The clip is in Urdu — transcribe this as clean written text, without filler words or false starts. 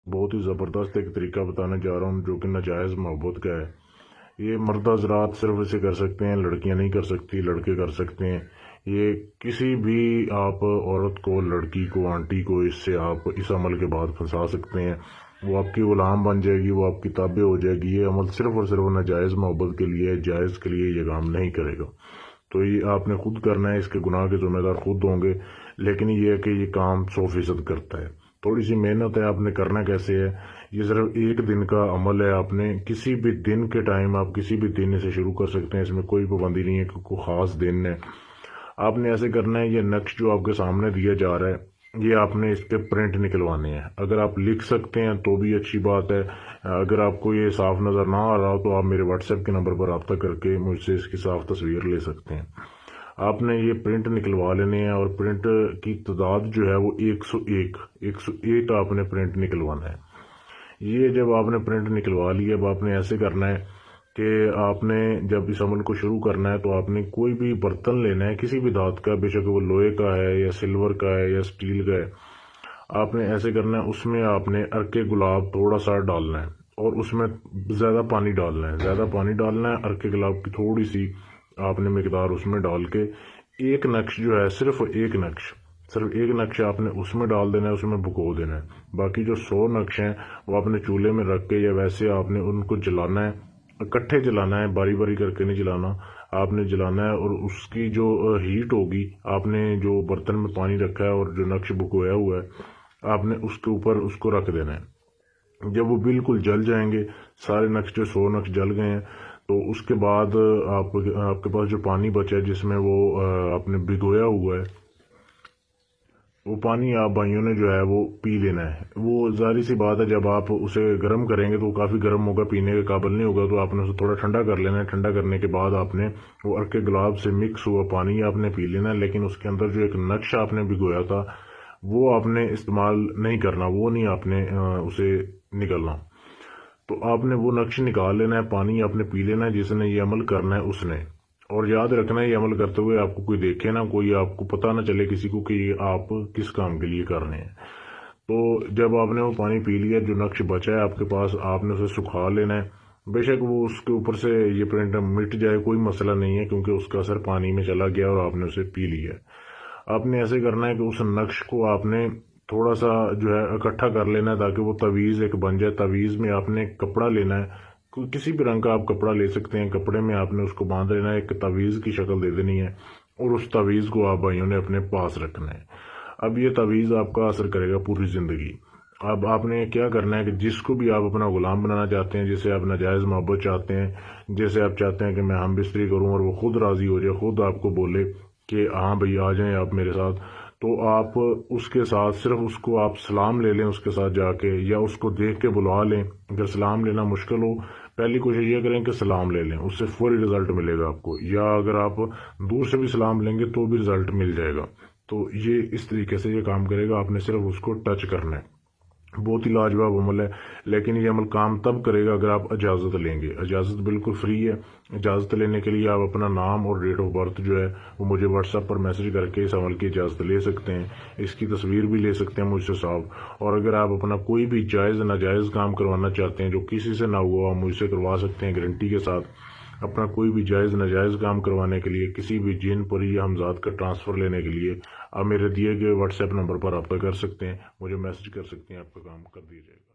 بہت ہی زبردست ایک طریقہ بتانے جا رہا ہوں جو کہ ناجائز محبت کا ہے۔ یہ مرد حضرات صرف اسے کر سکتے ہیں، لڑکیاں نہیں کر سکتی، لڑکے کر سکتے ہیں۔ یہ کسی بھی آپ عورت کو، لڑکی کو، آنٹی کو اس سے آپ اس عمل کے بعد پھنسا سکتے ہیں۔ وہ آپ کی غلام بن جائے گی، وہ آپ کی تابع ہو جائے گی۔ یہ عمل صرف اور صرف ناجائز محبت کے لیے، جائز کے لیے یہ کام نہیں کرے گا۔ تو یہ آپ نے خود کرنا ہے، اس کے گناہ کے ذمہ دار خود ہوں گے، لیکن یہ ہے کہ یہ کام 100% کرتا ہے۔ تھوڑی سی محنت ہے، آپ نے کرنا کیسے ہے؟ یہ صرف ایک دن کا عمل ہے۔ آپ نے کسی بھی دن کے ٹائم، آپ کسی بھی دن سے شروع کر سکتے ہیں، اس میں کوئی پابندی نہیں ہے کہ کوئی خاص دن ہے۔ آپ نے ایسے کرنا ہے، یہ نقش جو آپ کے سامنے دیا جا رہا ہے، یہ آپ نے اس کے پرنٹ نکلوانے ہیں۔ اگر آپ لکھ سکتے ہیں تو بھی اچھی بات ہے، اگر آپ کو یہ صاف نظر نہ آ رہا ہو تو آپ میرے واٹس ایپ کے نمبر پر رابطہ کر کے مجھ سے اس کی صاف تصویر لے سکتے ہیں۔ آپ نے یہ پرنٹ نکلوا لینے ہیں، اور پرنٹ کی تعداد جو ہے وہ 101 آپ نے پرنٹ نکلوانا ہے۔ یہ جب آپ نے پرنٹ نکلوا لی، اب آپ نے ایسے کرنا ہے کہ آپ نے جب اس عمل کو شروع کرنا ہے تو آپ نے کوئی بھی برتن لینا ہے، کسی بھی دھات کا، بے شک وہ لوہے کا ہے یا سلور کا ہے یا اسٹیل کا ہے۔ آپ نے ایسے کرنا ہے، اس میں آپ نے عرق گلاب تھوڑا سا ڈالنا ہے، اور اس میں زیادہ پانی ڈالنا ہے، زیادہ پانی ڈالنا ہے، عرق گلاب کی تھوڑی سی آپ نے مقدار اس میں ڈال کے ایک نقش جو ہے، صرف ایک نقش آپ نے اس میں ڈال دینا ہے، اس میں بھگو دینا ہے۔ باقی جو 100 نقش ہیں وہ آپ نے چولہے میں رکھ کے یا ویسے آپ نے ان کو جلانا ہے، اکٹھے جلانا ہے، باری باری کر کے نہیں جلانا۔ آپ نے جلانا ہے، اور اس کی جو ہیٹ ہوگی، آپ نے جو برتن میں پانی رکھا ہے اور جو نقش بھگویا ہوا ہے، آپ نے اس کے اوپر اس کو رکھ دینا ہے۔ جب وہ بالکل جل جائیں گے، سارے نقش جو 100 نقش جل گئے ہیں، تو اس کے بعد آپ کے پاس جو پانی بچا ہے جس میں وہ آپ نے بھگویا ہوا ہے، وہ پانی آپ بھائیوں نے جو ہے وہ پی لینا ہے۔ وہ ظاہری سی بات ہے، جب آپ اسے گرم کریں گے تو وہ کافی گرم ہوگا، پینے کے قابل نہیں ہوگا، تو آپ نے اسے تھوڑا ٹھنڈا کر لینا ہے۔ ٹھنڈا کرنے کے بعد آپ نے وہ عرق گلاب سے مکس ہوا پانی آپ نے پی لینا ہے، لیکن اس کے اندر جو ایک نقش آپ نے بھگویا تھا وہ آپ نے استعمال نہیں کرنا، وہ نہیں آپ نے اسے نکلنا۔ تو آپ نے وہ نقش نکال لینا ہے، پانی آپ نے پی لینا ہے، جس نے یہ عمل کرنا ہے اس نے۔ اور یاد رکھنا ہے، یہ عمل کرتے ہوئے آپ کو کوئی دیکھے نہ، کوئی آپ کو پتہ نہ چلے کسی کو کہ یہ آپ کس کام کے لیے کر رہے ہیں۔ تو جب آپ نے وہ پانی پی لیا، جو نقش بچا ہے آپ کے پاس، آپ نے اسے سکھا لینا ہے۔ بے شک وہ اس کے اوپر سے یہ پرنٹ مٹ جائے، کوئی مسئلہ نہیں ہے، کیونکہ اس کا اثر پانی میں چلا گیا اور آپ نے اسے پی لیا ہے۔ آپ نے ایسے کرنا ہے کہ اس نقش کو آپ نے تھوڑا سا جو ہے اکٹھا کر لینا ہے، تاکہ وہ تعویذ ایک بن جائے۔ تعویذ میں آپ نے کپڑا لینا ہے، کسی بھی رنگ کا آپ کپڑا لے سکتے ہیں، کپڑے میں آپ نے اس کو باندھ لینا ہے، ایک تعویذ کی شکل دے دینی ہے، اور اس تعویذ کو آپ بھائیوں نے اپنے پاس رکھنا ہے۔ اب یہ تعویذ آپ کا اثر کرے گا پوری زندگی۔ اب آپ نے کیا کرنا ہے کہ جس کو بھی آپ اپنا غلام بنانا چاہتے ہیں، جسے آپ ناجائز محبت چاہتے ہیں، جیسے آپ چاہتے ہیں کہ میں ہم بستری کروں اور وہ خود راضی ہو جائے، خود آپ کو بولے کہ ہاں بھئی آ جائیں آپ میرے ساتھ، تو آپ اس کے ساتھ صرف اس کو آپ سلام لے لیں، اس کے ساتھ جا کے، یا اس کو دیکھ کے بلوا لیں۔ اگر سلام لینا مشکل ہو، پہلی کوشش یہ کریں کہ سلام لے لیں، اس سے فوری رزلٹ ملے گا آپ کو، یا اگر آپ دور سے بھی سلام لیں گے تو بھی رزلٹ مل جائے گا۔ تو یہ اس طریقے سے یہ کام کرے گا، آپ نے صرف اس کو ٹچ کرنا ہے۔ بہت ہی لاجواب عمل ہے، لیکن یہ عمل کام تب کرے گا اگر آپ اجازت لیں گے۔ اجازت بالکل فری ہے۔ اجازت لینے کے لیے آپ اپنا نام اور ڈیٹ آف برتھ جو ہے وہ مجھے واٹس ایپ پر میسج کر کے اس عمل کی اجازت لے سکتے ہیں، اس کی تصویر بھی لے سکتے ہیں مجھ سے صاف۔ اور اگر آپ اپنا کوئی بھی جائز ناجائز کام کروانا چاہتے ہیں جو کسی سے نہ ہوا، آپ مجھ سے کروا سکتے ہیں گارنٹی کے ساتھ۔ اپنا کوئی بھی جائز ناجائز کام کروانے کے لیے، کسی بھی جن پری یا ہمزاد کا ٹرانسفر لینے کے لیے، آپ میرے دیے گئے واٹس ایپ نمبر پر رابطہ کر سکتے ہیں، مجھے میسج کر سکتے ہیں، آپ کا کام کر دیا جائے گا۔